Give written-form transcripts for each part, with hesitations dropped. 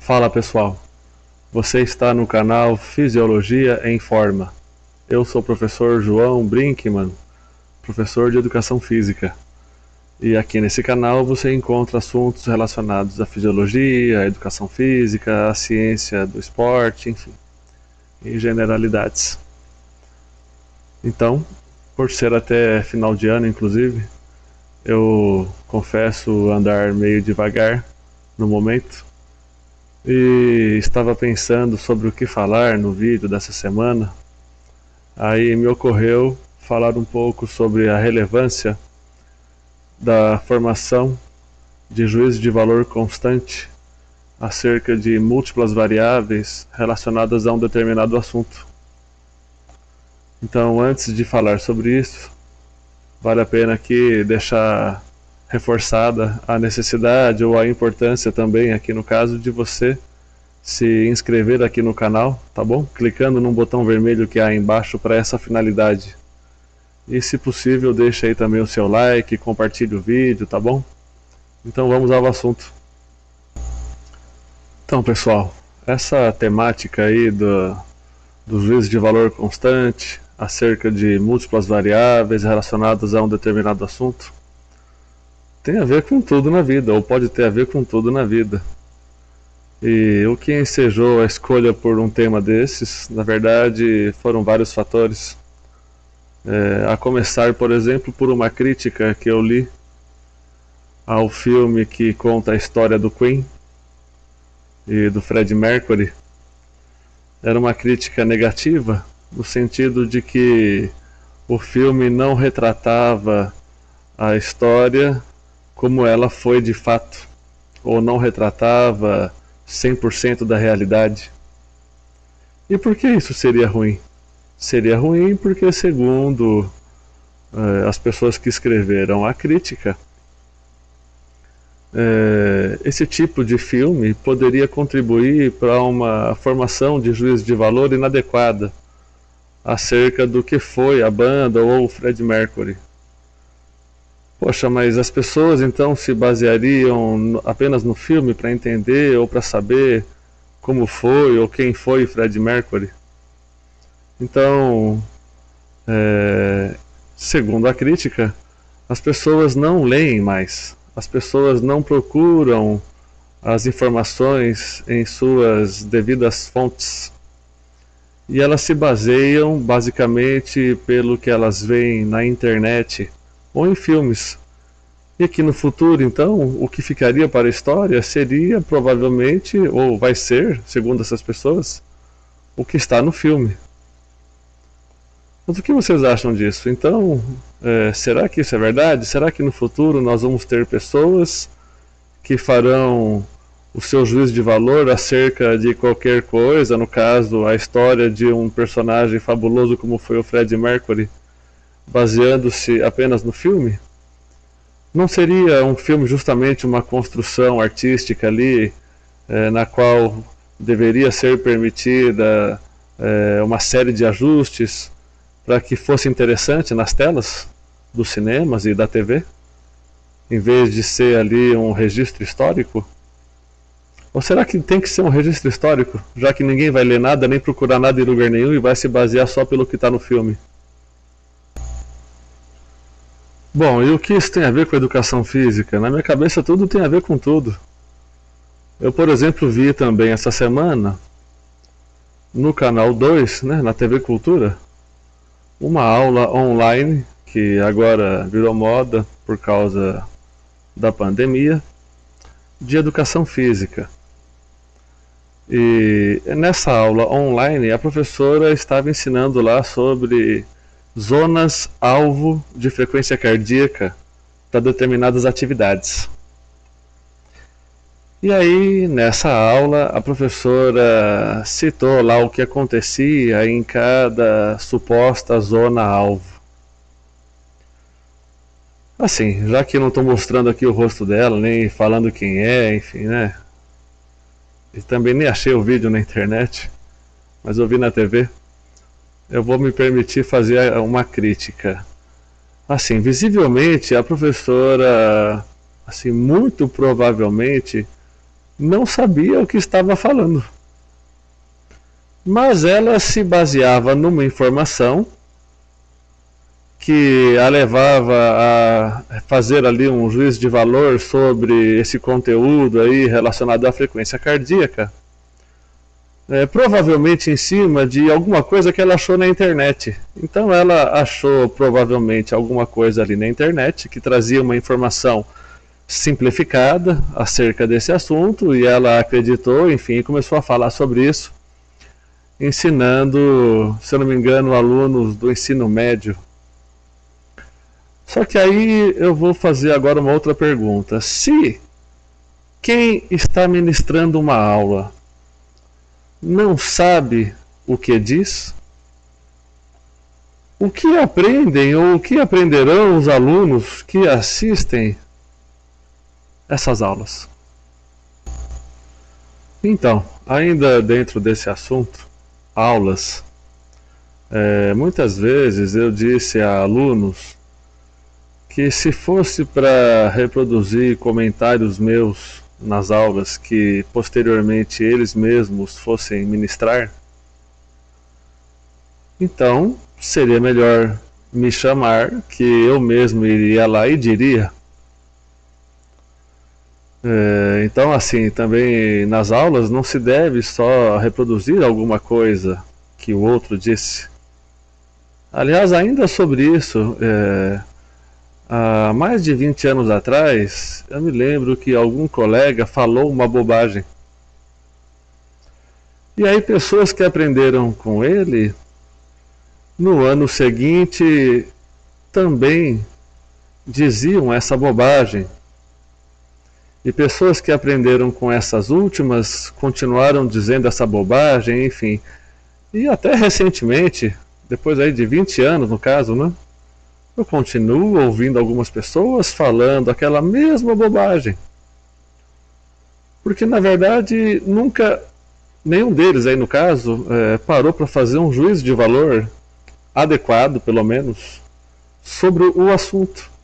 Fala pessoal, você está no canal Fisiologia em Forma. Eu sou o professor João Brinkman, professor de Educação Física. E aqui nesse canal você encontra assuntos relacionados à fisiologia, à educação física, à ciência do esporte, enfim, e generalidades. Então, por ser até final de ano inclusive, eu confesso andar meio devagar no momento. E estava pensando sobre o que falar no vídeo dessa semana. Aí me ocorreu falar um pouco sobre a relevância da formação de juízo de valor constante acerca de múltiplas variáveis relacionadas a um determinado assunto. Então, antes de falar sobre isso, vale a pena aqui deixar reforçada a necessidade ou a importância também, aqui no caso, de você se inscrever aqui no canal, tá bom? Clicando no botão vermelho que há aí embaixo para essa finalidade. E se possível, deixa aí também o seu like, compartilhe o vídeo, tá bom? Então vamos ao assunto. Então pessoal, essa temática aí do juízo de valor constante, acerca de múltiplas variáveis relacionadas a um determinado assunto, tem a ver com tudo na vida, ou pode ter a ver com tudo na vida. E o que ensejou a escolha por um tema desses, na verdade, foram vários fatores. A começar, por exemplo, por uma crítica que eu li ao filme que conta a história do Queen e do Freddie Mercury. Era uma crítica negativa, no sentido de que o filme não retratava a história como ela foi de fato, ou não retratava 100% da realidade. E por que isso seria ruim? Seria ruim porque, segundo as pessoas que escreveram a crítica, esse tipo de filme poderia contribuir para uma formação de juízo de valor inadequada acerca do que foi a banda ou o Freddie Mercury. Poxa, mas as pessoas então se baseariam apenas no filme para entender ou para saber como foi ou quem foi Freddie Mercury? Então, segundo a crítica, as pessoas não leem mais, as pessoas não procuram as informações em suas devidas fontes e elas se baseiam basicamente pelo que elas veem na internet ou em filmes. E que no futuro, então, o que ficaria para a história seria provavelmente, ou vai ser, segundo essas pessoas, o que está no filme. Mas o que vocês acham disso? Então, será que isso é verdade? Será que no futuro nós vamos ter pessoas que farão o seu juízo de valor acerca de qualquer coisa, no caso, a história de um personagem fabuloso como foi o Freddie Mercury, baseando-se apenas no filme? Não seria um filme justamente uma construção artística ali, na qual deveria ser permitida uma série de ajustes para que fosse interessante nas telas dos cinemas e da TV, em vez de ser ali um registro histórico? Ou será que tem que ser um registro histórico, já que ninguém vai ler nada, nem procurar nada em lugar nenhum e vai se basear só pelo que está no filme? Bom, e o que isso tem a ver com a educação física? Na minha cabeça tudo tem a ver com tudo. Eu, por exemplo, vi também essa semana, no canal 2, né, na TV Cultura, uma aula online, que agora virou moda por causa da pandemia, de educação física. E nessa aula online, a professora estava ensinando lá sobre zonas alvo de frequência cardíaca para determinadas atividades. E aí, nessa aula, a professora citou lá o que acontecia em cada suposta zona alvo. Assim, já que não estou mostrando aqui o rosto dela, nem falando quem é, enfim, né? E também nem achei o vídeo na internet, mas eu vi na TV. Eu vou me permitir fazer uma crítica. Assim, visivelmente a professora, assim, muito provavelmente não sabia o que estava falando. Mas ela se baseava numa informação que a levava a fazer ali um juízo de valor sobre esse conteúdo aí relacionado à frequência cardíaca, provavelmente em cima de alguma coisa que ela achou na internet. Então ela achou provavelmente alguma coisa ali na internet que trazia uma informação simplificada acerca desse assunto e ela acreditou, enfim, começou a falar sobre isso, ensinando, se eu não me engano, alunos do ensino médio. Só que aí eu vou fazer agora uma outra pergunta. Se quem está ministrando uma aula não sabe o que diz, o que aprendem ou o que aprenderão os alunos que assistem essas aulas? Então, ainda dentro desse assunto, aulas, muitas vezes eu disse a alunos que se fosse para reproduzir comentários meus nas aulas que posteriormente eles mesmos fossem ministrar, então seria melhor me chamar, que eu mesmo iria lá e diria. Então, assim, também nas aulas não se deve só reproduzir alguma coisa que o outro disse. Aliás, ainda sobre isso, há mais de 20 anos atrás, eu me lembro que algum colega falou uma bobagem. E aí pessoas que aprenderam com ele, no ano seguinte, também diziam essa bobagem. E pessoas que aprenderam com essas últimas continuaram dizendo essa bobagem, enfim. E até recentemente, depois aí de 20 anos no caso, né? Eu continuo ouvindo algumas pessoas falando aquela mesma bobagem. Porque na verdade nunca, nenhum deles aí no caso, parou para fazer um juízo de valor adequado, pelo menos, sobre o assunto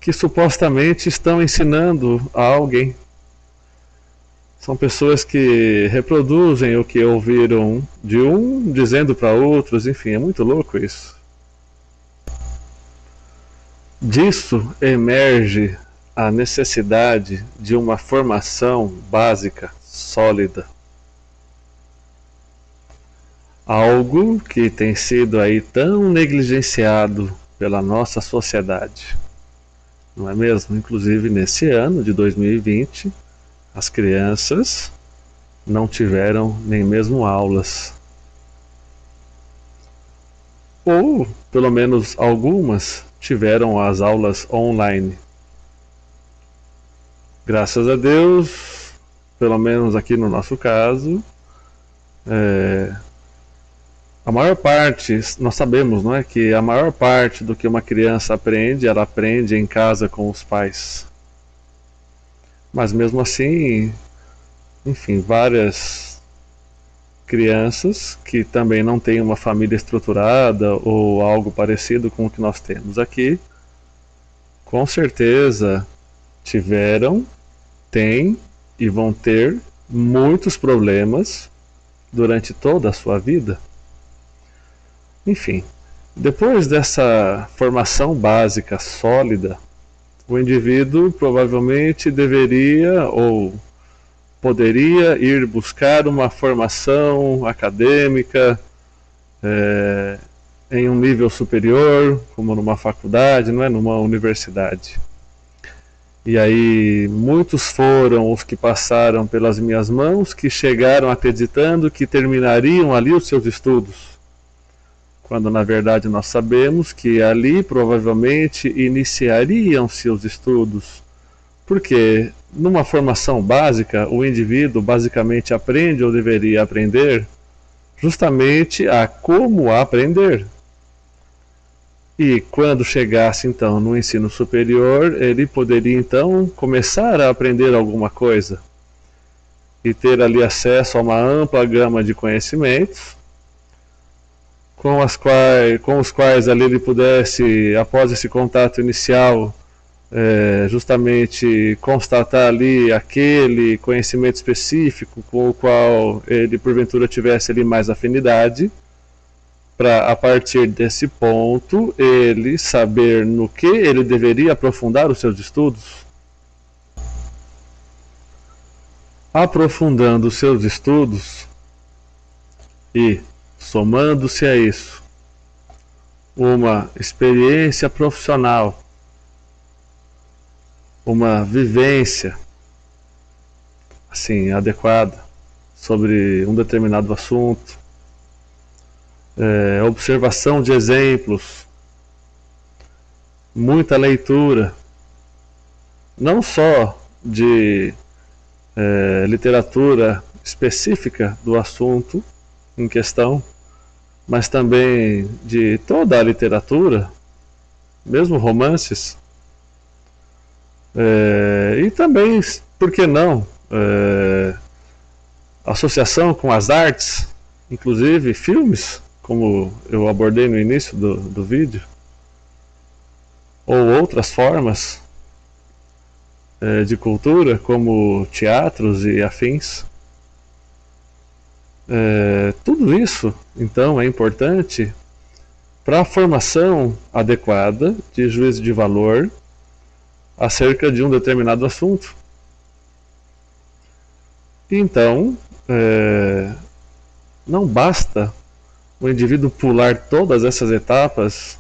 que supostamente estão ensinando a alguém. São pessoas que reproduzem o que ouviram de um, dizendo para outros, enfim, é muito louco isso. Disso emerge a necessidade de uma formação básica, sólida. Algo que tem sido aí tão negligenciado pela nossa sociedade. Não é mesmo? Inclusive nesse ano de 2020, as crianças não tiveram nem mesmo aulas. Ou, pelo menos algumas, tiveram as aulas online. Graças a Deus, pelo menos aqui no nosso caso, a maior parte, nós sabemos, não é, que a maior parte do que uma criança aprende, ela aprende em casa com os pais. Mas mesmo assim, enfim, várias crianças que também não têm uma família estruturada ou algo parecido com o que nós temos aqui, com certeza tiveram, têm e vão ter muitos problemas durante toda a sua vida. Enfim, depois dessa formação básica sólida, o indivíduo provavelmente deveria ou poderia ir buscar uma formação acadêmica em um nível superior, como numa faculdade, não é, numa universidade. E aí muitos foram os que passaram pelas minhas mãos, que chegaram acreditando que terminariam ali os seus estudos, quando na verdade nós sabemos que ali provavelmente iniciariam seus estudos, porque numa formação básica o indivíduo basicamente aprende ou deveria aprender justamente a como aprender. E quando chegasse então no ensino superior, ele poderia então começar a aprender alguma coisa e ter ali acesso a uma ampla gama de conhecimentos com os quais ali ele pudesse, após esse contato inicial, justamente constatar ali aquele conhecimento específico com o qual ele porventura tivesse ali mais afinidade, para a partir desse ponto ele saber no que ele deveria aprofundar os seus estudos. Aprofundando os seus estudos e somando-se a isso uma experiência profissional, uma vivência assim adequada sobre um determinado assunto, observação de exemplos, muita leitura, não só de literatura específica do assunto em questão, mas também de toda a literatura, mesmo romances, e também, por que não, associação com as artes, inclusive filmes, como eu abordei no início do vídeo, ou outras formas de cultura, como teatros e afins. Tudo isso, então, é importante para a formação adequada de juízo de valor acerca de um determinado assunto. Então, não basta o indivíduo pular todas essas etapas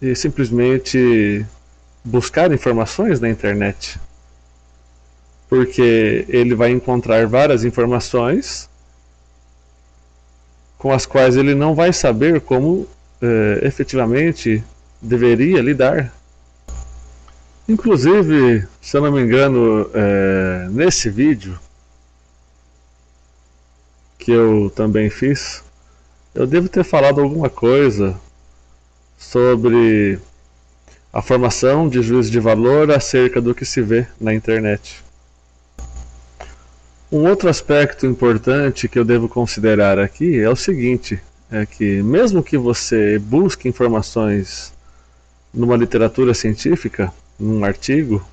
e simplesmente buscar informações na internet, porque ele vai encontrar várias informações com as quais ele não vai saber como efetivamente deveria lidar. Inclusive, se eu não me engano, nesse vídeo que eu também fiz, eu devo ter falado alguma coisa sobre a formação de juízo de valor acerca do que se vê na internet. Um outro aspecto importante que eu devo considerar aqui é o seguinte, é que mesmo que você busque informações numa literatura científica, num artigo,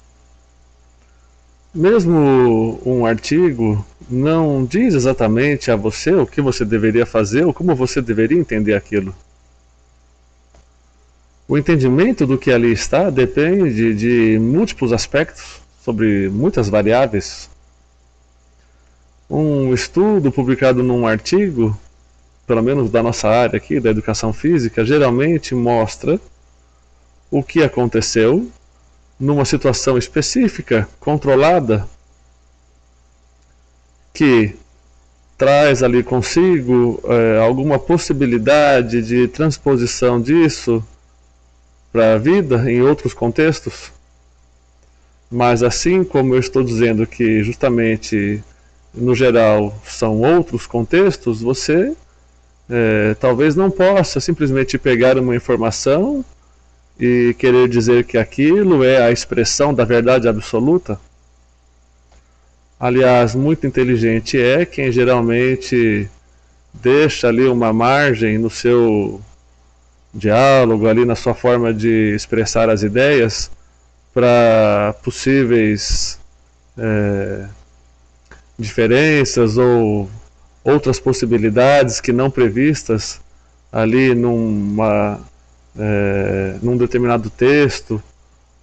mesmo um artigo não diz exatamente a você o que você deveria fazer ou como você deveria entender aquilo. O entendimento do que ali está depende de múltiplos aspectos, sobre muitas variáveis. Um estudo publicado num artigo, pelo menos da nossa área aqui, da educação física, geralmente mostra o que aconteceu numa situação específica, controlada, que traz ali consigo alguma possibilidade de transposição disso para a vida em outros contextos. Mas assim como eu estou dizendo que justamente no geral são outros contextos, você talvez não possa simplesmente pegar uma informação e querer dizer que aquilo é a expressão da verdade absoluta. Aliás, muito inteligente é quem geralmente deixa ali uma margem no seu diálogo, ali na sua forma de expressar as ideias, para possíveis diferenças ou outras possibilidades que não previstas ali num determinado texto,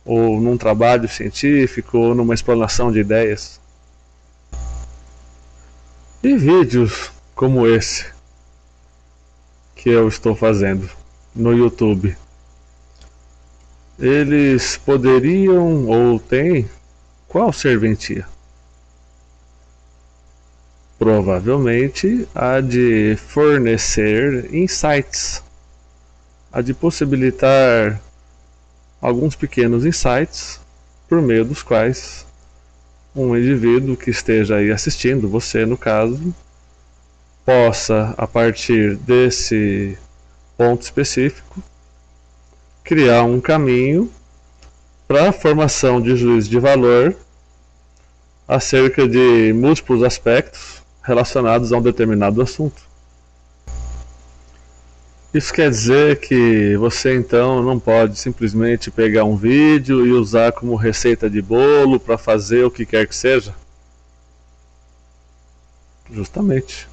ou num trabalho científico, ou numa explanação de ideias. E vídeos como esse que eu estou fazendo no YouTube, eles poderiam ou têm qual serventia? Provavelmente a de fornecer insights, a de possibilitar alguns pequenos insights por meio dos quais um indivíduo que esteja aí assistindo, você no caso, possa, a partir desse ponto específico, criar um caminho para a formação de juízo de valor acerca de múltiplos aspectos relacionados a um determinado assunto. Isso quer dizer que você então não pode simplesmente pegar um vídeo e usar como receita de bolo para fazer o que quer que seja? Justamente.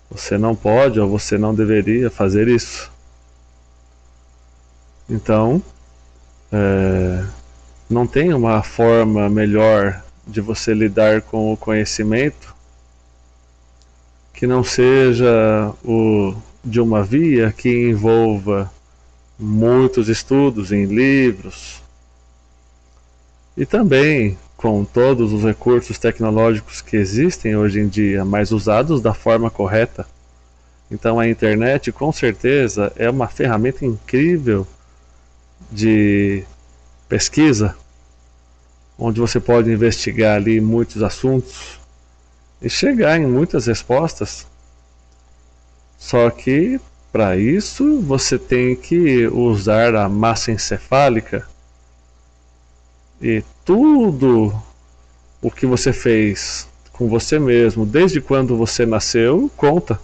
Você não pode ou você não deveria fazer isso. Então, não tem uma forma melhor de você lidar com o conhecimento que não seja o de uma via que envolva muitos estudos em livros e também com todos os recursos tecnológicos que existem hoje em dia, mas usados da forma correta. Então a internet com certeza é uma ferramenta incrível de pesquisa, onde você pode investigar ali muitos assuntos e chegar em muitas respostas. Só que para isso você tem que usar a massa encefálica e tudo o que você fez com você mesmo desde quando você nasceu conta.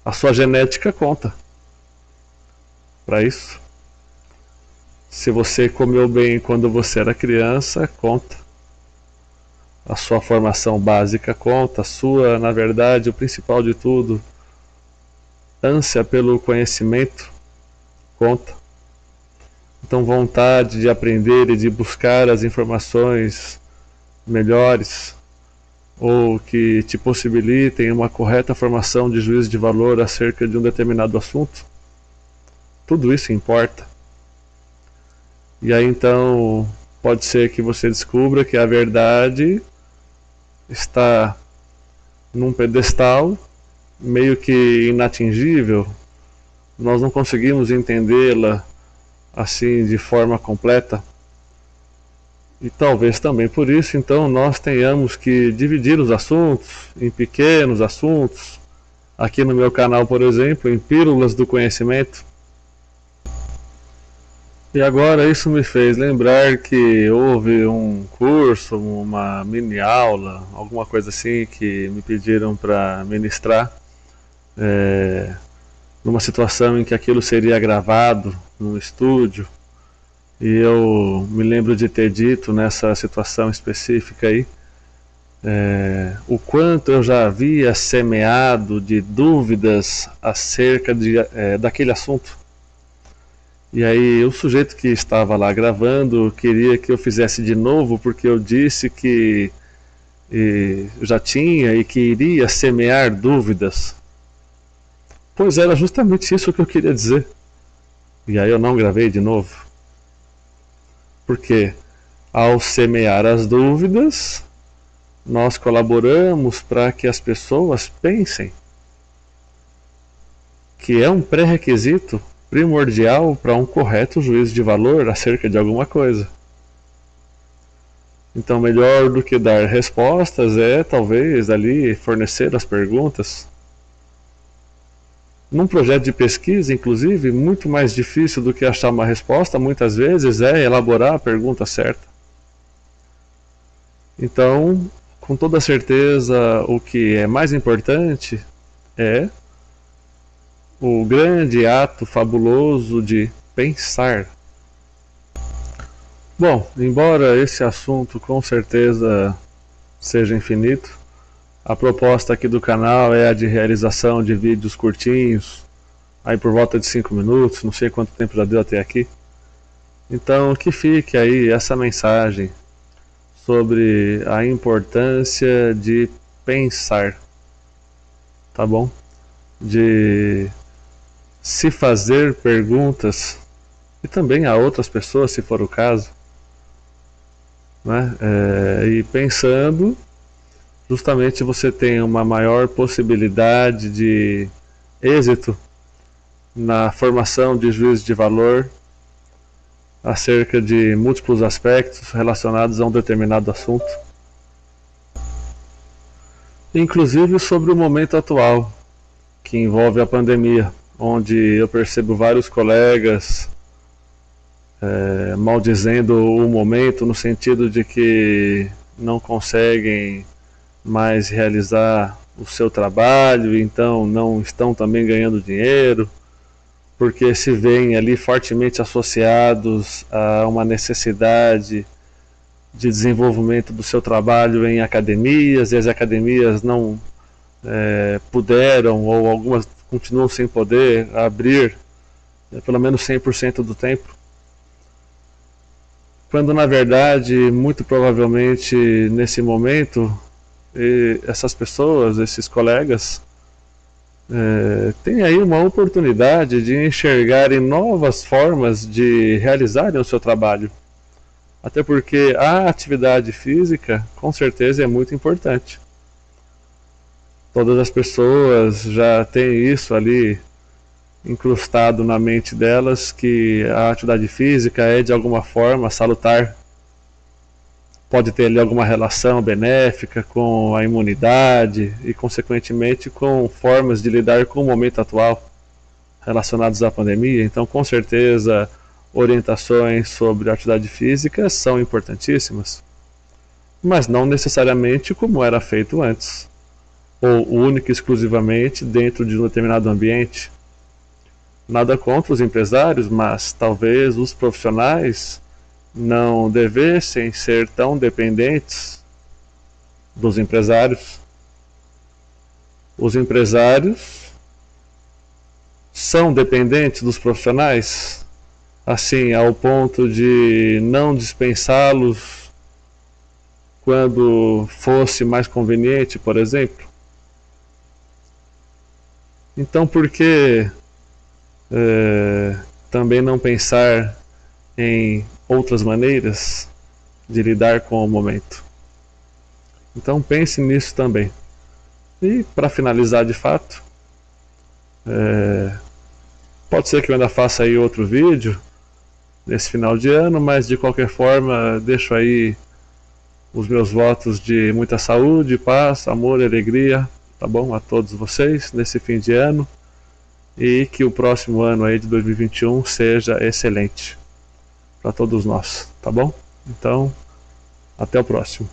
A sua genética conta para isso. Se você comeu bem quando você era criança, conta. A sua formação básica conta, a sua, na verdade, o principal de tudo, ânsia pelo conhecimento conta. Então, vontade de aprender e de buscar as informações melhores ou que te possibilitem uma correta formação de juízo de valor acerca de um determinado assunto, tudo isso importa. E aí então pode ser que você descubra que a verdade está num pedestal meio que inatingível, nós não conseguimos entendê-la assim de forma completa. E talvez também por isso então nós tenhamos que dividir os assuntos em pequenos assuntos, aqui no meu canal, por exemplo, em pílulas do conhecimento. E agora isso me fez lembrar que houve um curso, uma mini aula, alguma coisa assim que me pediram para ministrar, numa situação em que aquilo seria gravado num estúdio. E eu me lembro de ter dito nessa situação específica aí, o quanto eu já havia semeado de dúvidas acerca daquele assunto. E aí o sujeito que estava lá gravando queria que eu fizesse de novo, porque eu disse que já tinha e que iria semear dúvidas. Pois era justamente isso que eu queria dizer. E aí eu não gravei de novo. Porque ao semear as dúvidas, nós colaboramos para que as pessoas pensem, que é um pré-requisito primordial para um correto juízo de valor acerca de alguma coisa. Então, melhor do que dar respostas é talvez ali fornecer as perguntas. Num projeto de pesquisa, inclusive, muito mais difícil do que achar uma resposta, muitas vezes, é elaborar a pergunta certa. Então, com toda certeza, o que é mais importante é o grande ato fabuloso de pensar. Bom, embora esse assunto com certeza seja infinito, a proposta aqui do canal é a de realização de vídeos curtinhos, aí por volta de 5 minutos, não sei quanto tempo já deu até aqui. Então que fique aí essa mensagem sobre a importância de pensar, tá bom? De se fazer perguntas, e também a outras pessoas, se for o caso, né? E pensando, justamente você tem uma maior possibilidade de êxito na formação de juízo de valor acerca de múltiplos aspectos relacionados a um determinado assunto, inclusive sobre o momento atual, que envolve a pandemia, onde eu percebo vários colegas maldizendo o momento no sentido de que não conseguem mais realizar o seu trabalho, então não estão também ganhando dinheiro, porque se veem ali fortemente associados a uma necessidade de desenvolvimento do seu trabalho em academias, e as academias não puderam, ou algumas continuam sem poder, abrir pelo menos 100% do tempo. Quando na verdade, muito provavelmente nesse momento, essas pessoas, esses colegas, têm aí uma oportunidade de enxergarem novas formas de realizarem o seu trabalho. Até porque a atividade física, com certeza, é muito importante. Todas as pessoas já têm isso ali incrustado na mente delas, que a atividade física é de alguma forma salutar. Pode ter ali alguma relação benéfica com a imunidade e, consequentemente, com formas de lidar com o momento atual relacionados à pandemia. Então, com certeza, orientações sobre atividade física são importantíssimas, mas não necessariamente como era feito antes, ou única e exclusivamente dentro de um determinado ambiente. Nada contra os empresários, mas talvez os profissionais não devessem ser tão dependentes dos empresários. Os empresários são dependentes dos profissionais, assim, ao ponto de não dispensá-los quando fosse mais conveniente, por exemplo. Então, por que também não pensar em outras maneiras de lidar com o momento? Então pense nisso também. E para finalizar de fato, pode ser que eu ainda faça aí outro vídeo nesse final de ano, mas de qualquer forma deixo aí os meus votos de muita saúde, paz, amor e alegria, tá bom? A todos vocês nesse fim de ano, e que o próximo ano aí de 2021 seja excelente para todos nós, tá bom? Então, até o próximo.